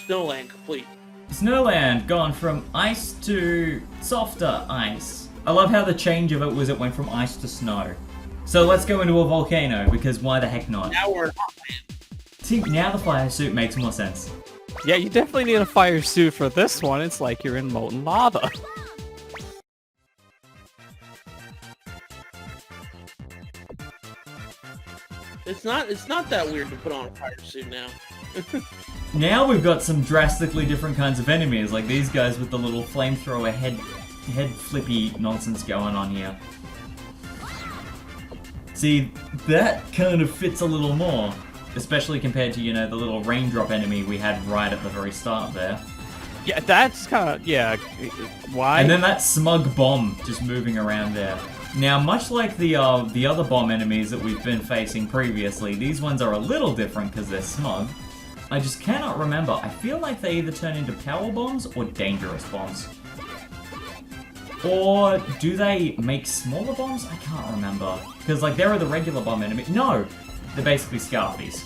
Snowland complete. Snowland gone from ice to softer ice. I love how the change of it was it went from ice to snow. So let's go into a volcano, because why the heck not? Now we're in Hotland. See, now the fire suit makes more sense. Yeah, you definitely need a fire suit for this one. It's like you're in molten lava. It's not that weird to put on a fire suit now. Now we've got some drastically different kinds of enemies, like these guys with the little flamethrower head flippy nonsense going on here. See, that kind of fits a little more, especially compared to, you know, the little raindrop enemy we had right at the very start there. Yeah, that's kind of, yeah, why? And then that smug bomb just moving around there. Now, much like the other bomb enemies that we've been facing previously, these ones are a little different because they're smug. I just cannot remember. I feel like they either turn into power bombs or dangerous bombs. Or do they make smaller bombs? I can't remember. Because, like, there are the regular bomb enemies. No! They're basically Scarfies.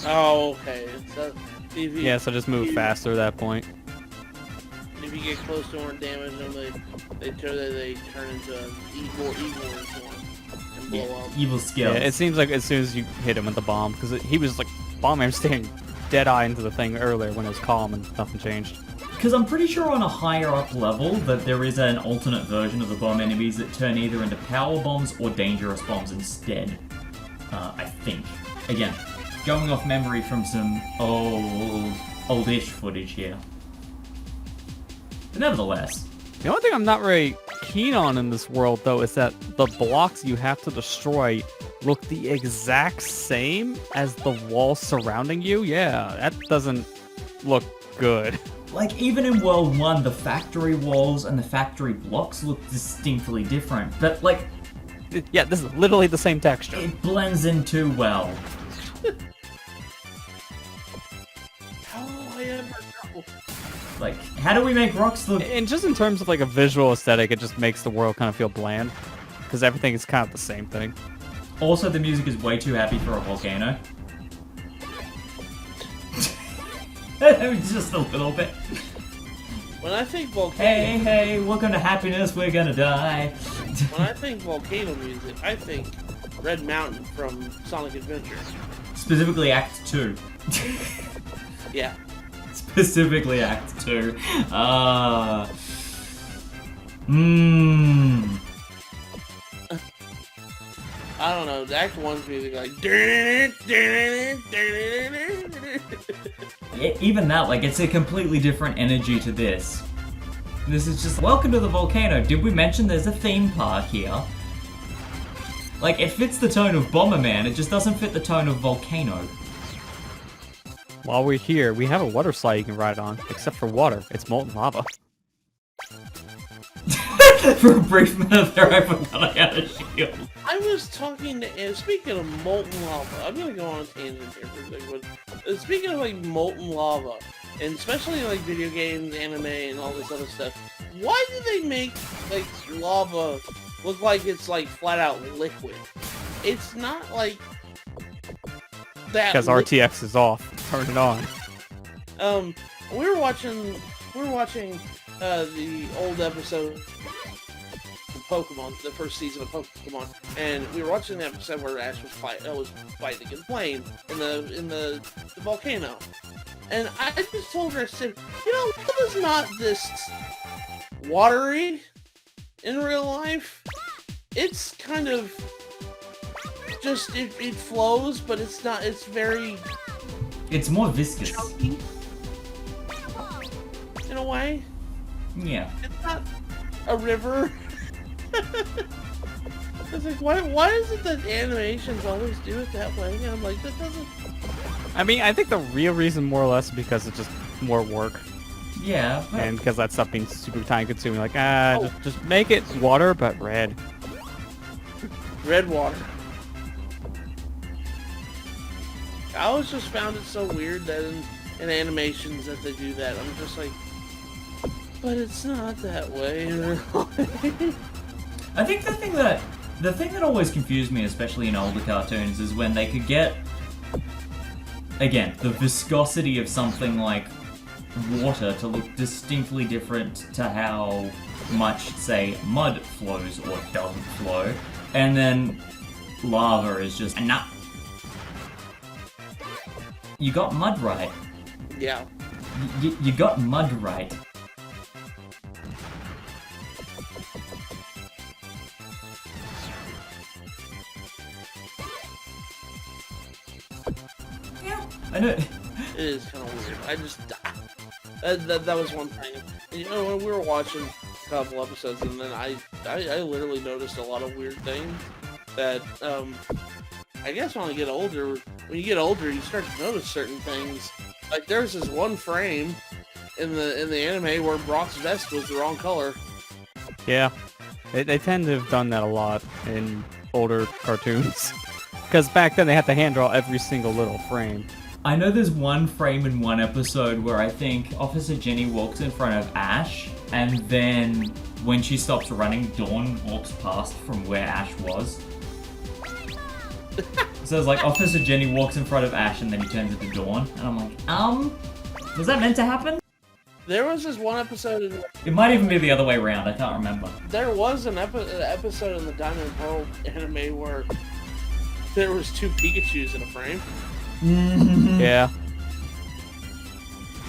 Oh, okay. So, yeah, so just move faster at that point. If you get close to more damage, then they turn into evil form and blow up. Evil skills. Yeah, it seems like as soon as you hit him with the bomb, because he was like, Bomberman staring dead-eye into the thing earlier when it was calm and nothing changed. Because I'm pretty sure on a higher up level that there is an alternate version of the bomb enemies that turn either into power bombs or dangerous bombs instead. I think. Again, going off memory from some oldish footage here. But nevertheless. The only thing I'm not very keen on in this world, though, is that the blocks you have to destroy look the exact same as the walls surrounding you. Yeah, that doesn't look good. Like, even in World 1, the factory walls and the factory blocks look distinctly different. But, like... yeah, this is literally the same texture. It blends in too well. How will I ever know? Like, how do we make rocks look... And just in terms of, like, a visual aesthetic, it just makes the world kind of feel bland. Because everything is kind of the same thing. Also, the music is way too happy for a volcano. Just a little bit. When I think volcano... Hey, welcome to happiness, we're gonna die. When I think volcano music, I think Red Mountain from Sonic Adventure. Specifically Act 2. Yeah. Specifically Act 2. I don't know, Act 1's music like... Even that, like, it's a completely different energy to this. This is just, welcome to the volcano. Did we mention there's a theme park here? Like, it fits the tone of Bomberman, it just doesn't fit the tone of Volcano. While we're here, we have a water slide you can ride on, except for water. It's molten lava. For a brief minute there, I forgot I had a shield. I was talking to, speaking of molten lava, I'm gonna go on a tangent here for a second, but speaking of like molten lava, and especially like video games, anime, and all this other stuff, why do they make like lava look like it's like flat out liquid? It's not like that. Because RTX is off. Turn it on. We were watching the old episode of Pokemon, the first season of Pokemon, and we were watching the episode where Ash was fighting a plane in the volcano, and I just told her, I said, you know, lava's not this watery in real life. It's kind of just it flows, but it's not. It's very. It's more viscous. Chunky, in a way. Yeah. It's not a river. It's like, why is it that animations always do it that way? And I'm like, that doesn't... I mean, I think the real reason more or less is because it's just more work. Yeah, but... And because that stuff being super time consuming, like, just make it water, but red. Red water. I always just found it so weird that in animations that they do that. I'm just like, but it's not that way. I think the thing that always confused me, especially in older cartoons, is when they could get again, the viscosity of something like water to look distinctly different to how much, say, mud flows or doesn't flow, and then lava is just nah. You got mud right. Yeah. You got mud right. Yeah, I know. It is kind of weird. I just that was one thing. And, you know, when we were watching a couple episodes, and then I literally noticed a lot of weird things that I guess when you get older, you start to notice certain things. Like there's this one frame in the anime where Brock's vest was the wrong color. Yeah, they tend to have done that a lot in older cartoons. Because back then they had to hand draw every single little frame. I know there's one frame in one episode where I think Officer Jenny walks in front of Ash, and then when she stops running, Dawn walks past from where Ash was. So it's like Officer Jenny walks in front of Ash and then he turns into Dawn, and I'm like, was that meant to happen? There was this one episode It might even be the other way around, I can't remember. there was an episode in the Diamond and Pearl anime where there was 2 Pikachus in a frame. Yeah.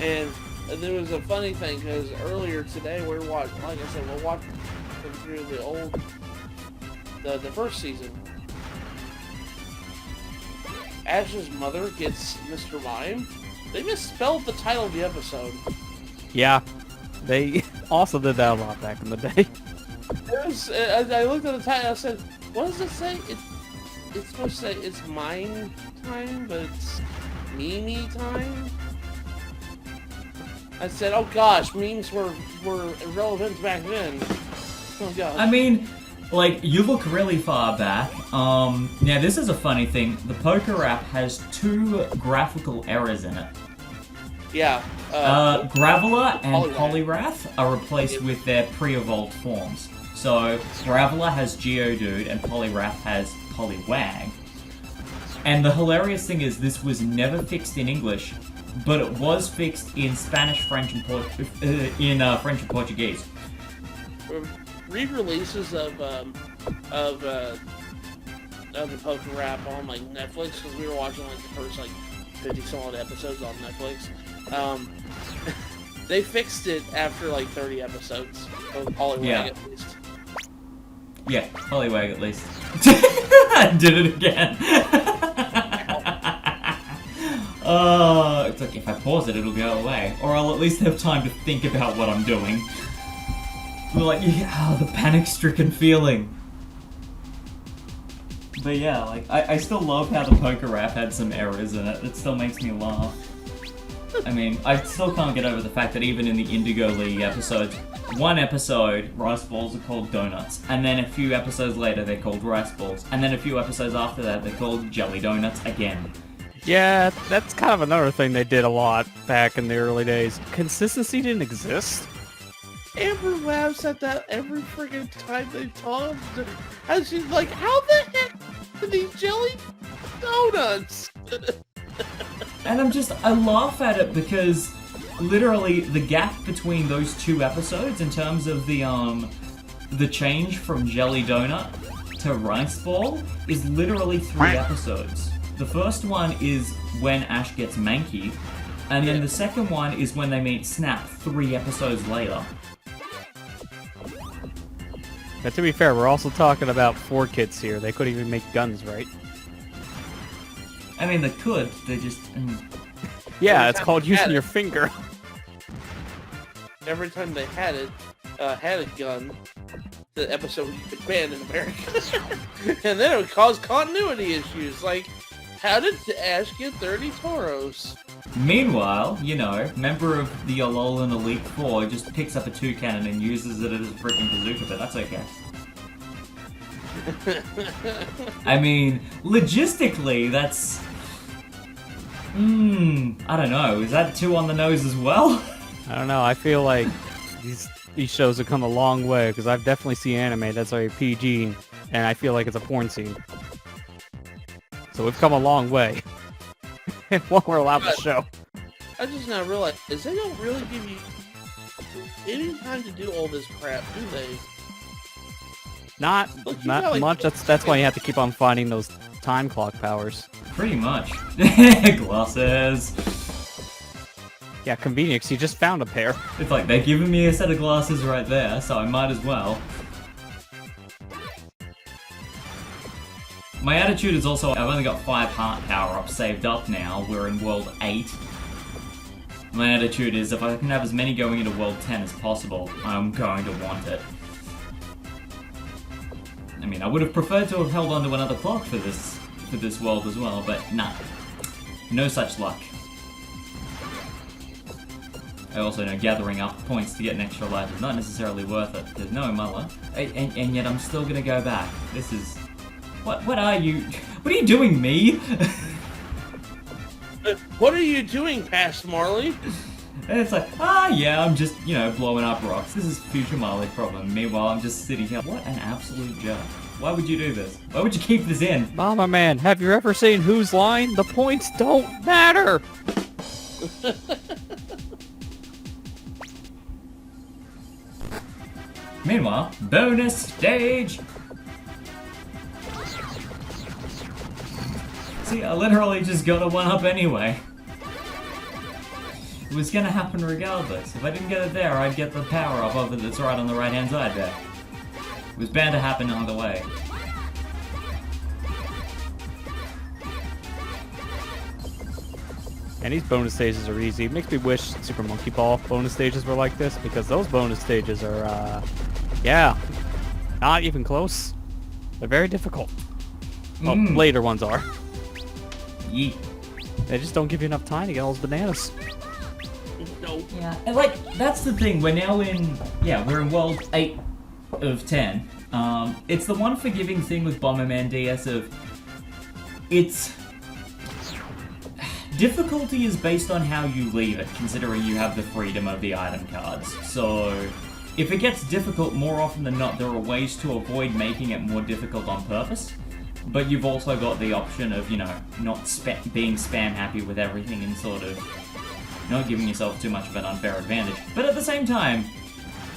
And there was a funny thing because earlier today we're watching, like I said, we're watching through the first season. Ash's mother gets Mr. Mime. They misspelled the title of the episode. Yeah. They also did that a lot back in the day. It was, I looked at the title. I said, "What does it say?" It's supposed to say it's mime time, but it's Mimi time. I said, "Oh gosh, memes were irrelevant back then." Oh gosh. I mean, like, you look really far back. Now this is a funny thing. The Poker app has 2 graphical errors in it. Yeah. Graveler and Poliwrath. Poliwrath are replaced with their pre-evolved forms. So, Graveler has Geodude and Poliwrath has Poliwag. And the hilarious thing is this was never fixed in English, but it was fixed in Spanish, French, and French and Portuguese. Re-releases of the Poker Rap on like Netflix, because we were watching like the first like 50 some odd episodes on Netflix. They fixed it after like 30 episodes of Poliwag at least. Yeah, Poliwag at least. I did it again. It's like if I pause it, it'll go away, or I'll at least have time to think about what I'm doing. We're like, yeah, the panic-stricken feeling. But yeah, like, I still love how the Poker app had some errors in it. It still makes me laugh. I mean, I still can't get over the fact that even in the Indigo League episodes, one episode, rice balls are called donuts, and then a few episodes later they're called rice balls, and then a few episodes after that they're called jelly donuts again. Yeah, that's kind of another thing they did a lot back in the early days. Consistency didn't exist. Amber laughs at that every friggin' time they talk. And she's like, "How the heck are these jelly donuts?" And I laugh at it because literally the gap between those 2 episodes in terms of the change from jelly donut to rice ball is literally 3 episodes. The first one is when Ash gets Mankey, and then the second one is when they meet Snap 3 episodes later. But to be fair, we're also talking about 4 kids here. They couldn't even make guns, right? I mean, they could, they just... Yeah, it's called using your finger. Every time they had a gun, the episode would get banned in America. And then it would cause continuity issues, like, how did Ash get 30 Tauros? Meanwhile, you know, member of the Alolan Elite Four just picks up a 2-cannon and uses it as a freaking bazooka, but that's okay. I mean, logistically, that's... I don't know, is that 2 on the nose as well? I don't know, I feel like these shows have come a long way, because I've definitely seen anime that's very PG, and I feel like it's a porn scene. So we've come a long way. what we're allowed to show. I just now realized they don't really give you any time to do all this crap, do they? Not Look, you not got, like, much. That's why you have to keep on finding those time clock powers. Pretty much. Glasses. Yeah, convenience. You just found a pair. It's like they're giving me a set of glasses right there, so I might as well. My attitude is also, I've only got 5 heart power-ups saved up now. We're in World 8. My attitude is, if I can have as many going into World 10 as possible, I'm going to want it. I mean, I would have preferred to have held on to another clock for this world as well, but nah. No such luck. I also know gathering up points to get an extra life is not necessarily worth it. There's no Muller. And yet I'm still gonna go back. This is... What are you... What are you doing, me? What are you doing, Past Marley? And it's like, yeah, I'm just, blowing up rocks. This is future Marley's problem. Meanwhile, I'm just sitting here. What an absolute jerk. Why would you do this? Why would you keep this in? Bomberman, have you ever seen Whose Line? The points don't matter! Meanwhile, bonus stage! See, I literally just got a 1-up anyway. It was gonna happen regardless. If I didn't get it there, I'd get the power up of it that's right on the right hand side there. It was bound to happen either way. And these bonus stages are easy. It makes me wish Super Monkey Ball bonus stages were like this, because those bonus stages are, yeah, not even close. They're very difficult. Well, later ones are. Yeet. They just don't give you enough time to get all those bananas. No. Yeah, and that's the thing, we're now we're in World 8 of 10. It's the one forgiving thing with Bomberman DS of, it's... Difficulty is based on how you leave it, considering you have the freedom of the item cards. So, if it gets difficult, more often than not, there are ways to avoid making it more difficult on purpose. But you've also got the option of, not being spam happy with everything and sort of not giving yourself too much of an unfair advantage. But at the same time,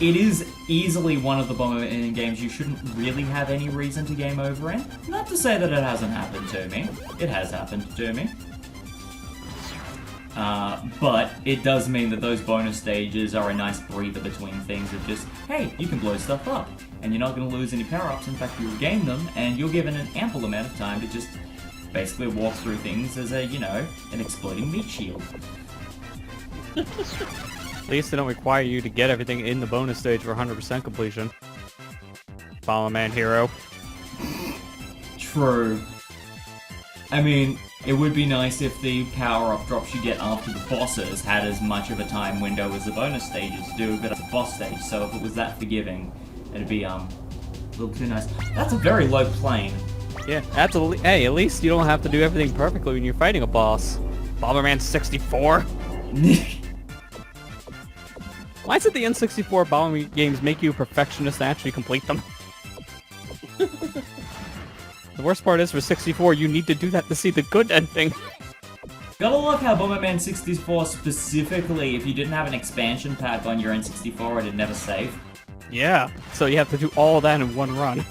it is easily one of the Bomberman games you shouldn't really have any reason to game over in. Not to say that it hasn't happened to me. It has happened to me. But it does mean that those bonus stages are a nice breather between things of just, hey, you can blow stuff up, and you're not going to lose any power-ups. In fact, you'll gain them, and you're given an ample amount of time to just basically walk through things as a, an exploding meat shield. At least they don't require you to get everything in the bonus stage for 100% completion. Bomberman Hero. True. I mean, it would be nice if the power-up drops you get after the bosses had as much of a time window as the bonus stages do, but it's a boss stage, so if it was that forgiving, it'd be, a little too nice. That's a very low plane. Yeah, absolutely. Hey, at least you don't have to do everything perfectly when you're fighting a boss. Bomberman 64. Why is it the N64 Bomberman games make you a perfectionist to actually complete them? The worst part is, for 64, you need to do that to see the good ending. Gotta love how Bomberman 64 specifically, if you didn't have an expansion pack on your N64, it'd never save. Yeah, so you have to do all that in one run.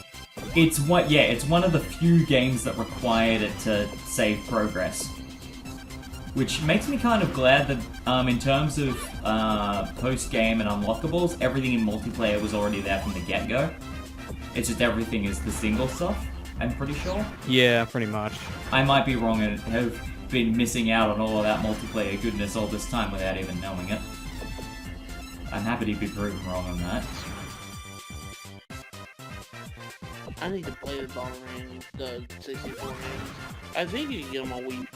It's one of the few games that required it to save progress. Which makes me kind of glad that, in terms of post-game and unlockables, everything in multiplayer was already there from the get-go. It's just everything is the single stuff, I'm pretty sure. Yeah, pretty much. I might be wrong and have been missing out on all of that multiplayer goodness all this time without even knowing it. I'm happy to be proven wrong on that. I need to play the Bomberman, the 64 games. I think you can get them on Wii.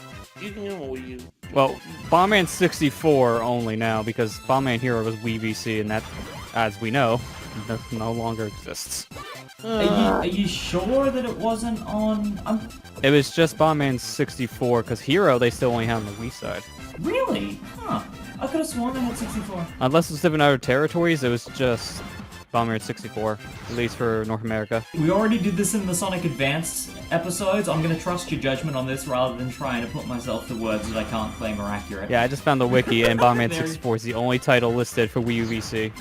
You can get them on Wii U. Well, Bomberman 64 only now, because Bomberman Hero was Wii VC, and that, as we know, no longer exists. Are you sure that it wasn't on... It was just Bomberman 64, because Hero they still only have on the Wii side. Really? Huh. I could have sworn they had 64. Unless it's in other territories, it was just Bomberman 64, at least for North America. We already did this in the Sonic Advance episodes. I'm gonna trust your judgment on this rather than trying to put myself to words that I can't claim are accurate. Yeah, I just found the wiki, and Bomberman 64 is the only title listed for Wii U VC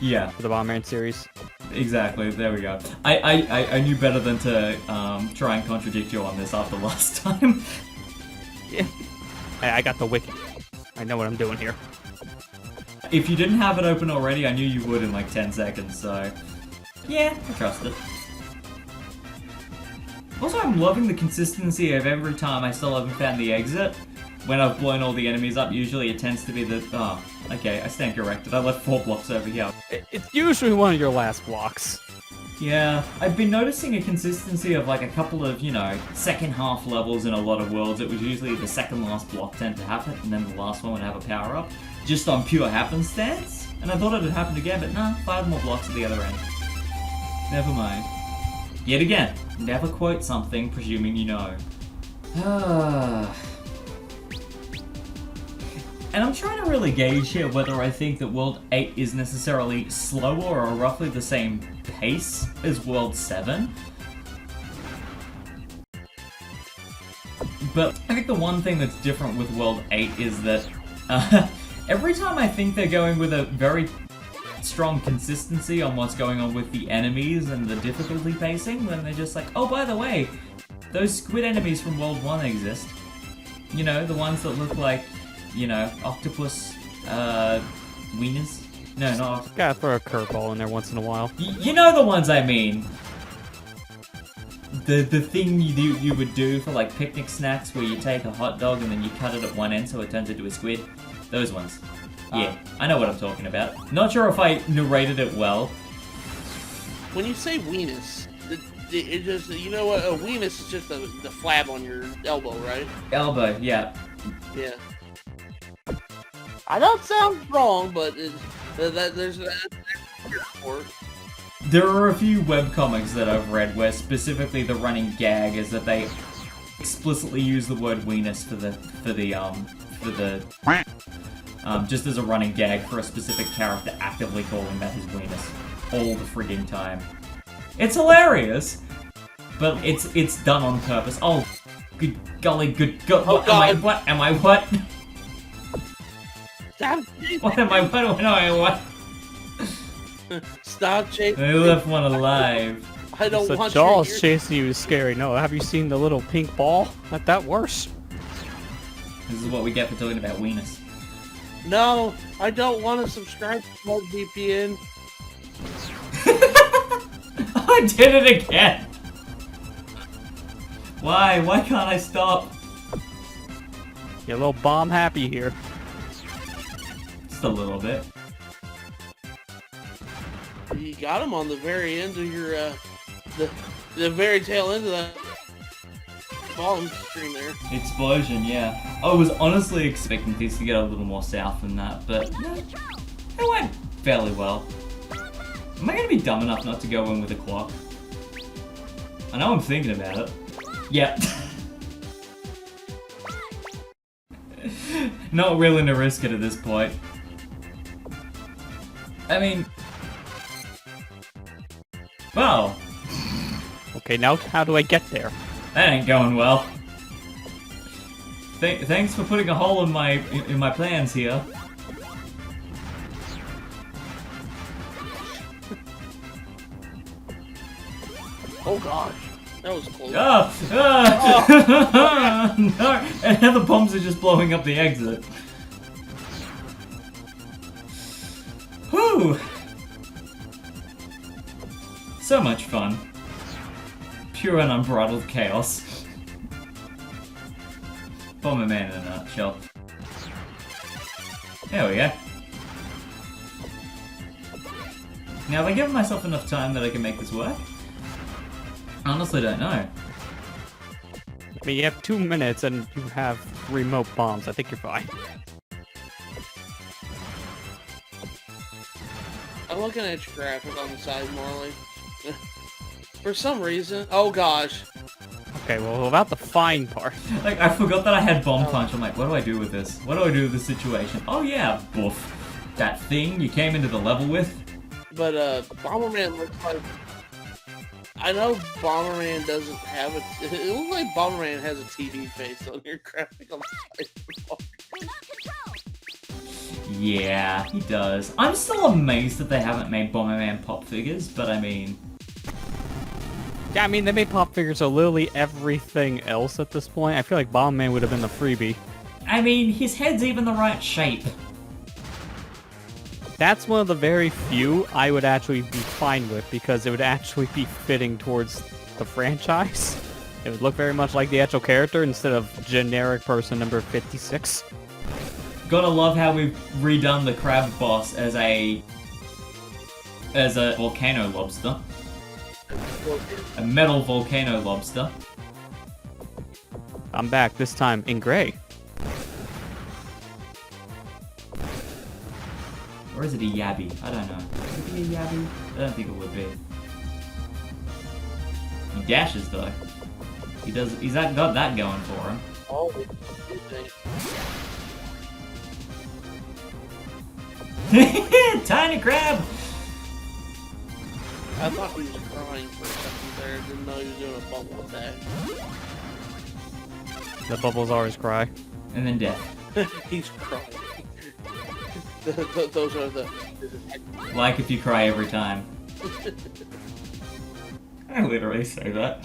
Yeah, for the Bomberman series. exactly. There we go. I knew better than to try and contradict you on this after last time. Yeah. Hey, I got the wiki. I know what I'm doing here. If you didn't have it open already, I knew you would in like 10 seconds, so... Yeah, I trust it. Also, I'm loving the consistency of every time I still haven't found the exit. When I've blown all the enemies up, usually it tends to be the... Oh, okay, I stand corrected. I left 4 blocks over here. It's usually one of your last blocks. Yeah, I've been noticing a consistency of like a couple of, you know, second half levels in a lot of worlds. It was usually the second last block tend to happen, and then the last one would have a power-up. Just on pure happenstance. And I thought it had happened again, but nah, 5 more blocks at the other end. Never mind. Yet again, never quote something presuming you know. And I'm trying to really gauge here whether I think that World 8 is necessarily slower or roughly the same pace as World 7. But I think the one thing that's different with World 8 is that every time I think they're going with a very strong consistency on what's going on with the enemies and the difficulty pacing, then they're just like, oh, by the way, those squid enemies from World 1 exist. You know, the ones that look like, you know, octopus, wieners? No, not... Gotta throw a curveball in there once in a while. You know the ones I mean! The thing you would do for, like, picnic snacks where you take a hot dog and then you cut it at one end so it turns into a squid? Those ones. Yeah, I know what I'm talking about. Not sure if I narrated it well. When you say weenus, it just, you know what, a weenus is just the flab on your elbow, right? Elbow, yeah. Yeah. I don't sound wrong, but there's that for it. There are a few webcomics that I've read where specifically the running gag is that they explicitly use the word weenus for the just as a running gag for a specific character actively calling that his weenus all the frigging time. It's hilarious, but it's done on purpose. Oh, good golly, good go. Oh, What am I? What? Stop! What am I? What am I? What? Stop chasing! I left one alive. I don't So want Jaws your ear- chasing you is scary. No, have you seen the little pink ball? Not that worse. This is what we get for talking about weenus. No, I don't want to subscribe to VPN. I did it again. Why? Why can't I stop? You're a little bomb happy here. Just a little bit. You got him on the very end of your, the very tail end of that volume stream there. Explosion, yeah. I was honestly expecting things to get a little more south than that, but no, it went fairly well. Am I going to be dumb enough not to go in with a clock? I know I'm thinking about it. Yep. Not willing to risk it at this point. I mean... Well... Okay, now how do I get there? That ain't going well. Thanks for putting a hole in my plans here. Oh gosh, that was close. No, and now the bombs are just blowing up the exit. Whew. So much fun. Pure and unbridled chaos. Bomberman in a nutshell. There we go. Now, have I given myself enough time that I can make this work? I honestly don't know. I mean, you have 2 minutes and you have remote bombs. I think you're fine. I'm looking at your graphic on the side, Marley. For some reason, oh gosh. Okay, well, about the fine part. Like, I forgot that I had Bomb Punch. I'm like, what do I do with this? What do I do with this situation? Oh yeah, boof. That thing you came into the level with? But Bomberman looks like. I know Bomberman doesn't have a. It looks like Bomberman has a TV face on your graphic. Yeah, he does. I'm still amazed that they haven't made Bomberman pop figures, but I mean... Yeah, I mean, they made pop figures of literally everything else at this point. I feel like Bomberman would have been the freebie. I mean, his head's even the right shape. That's one of the very few I would actually be fine with, because it would actually be fitting towards the franchise. It would look very much like the actual character instead of generic person number 56. Gotta love how we've redone the crab boss as a volcano lobster. A metal volcano lobster. I'm back, this time in gray. Or is it a yabby? I don't know. Would it be a yabby? I don't think it would be. He dashes though. He's got that going for him. Oh, Tiny crab! I thought he was crying for a second there. Didn't know he was doing a bubble attack. The bubbles always cry. And then death. He's crying. Those are the... Like if you cry every time. I literally say that.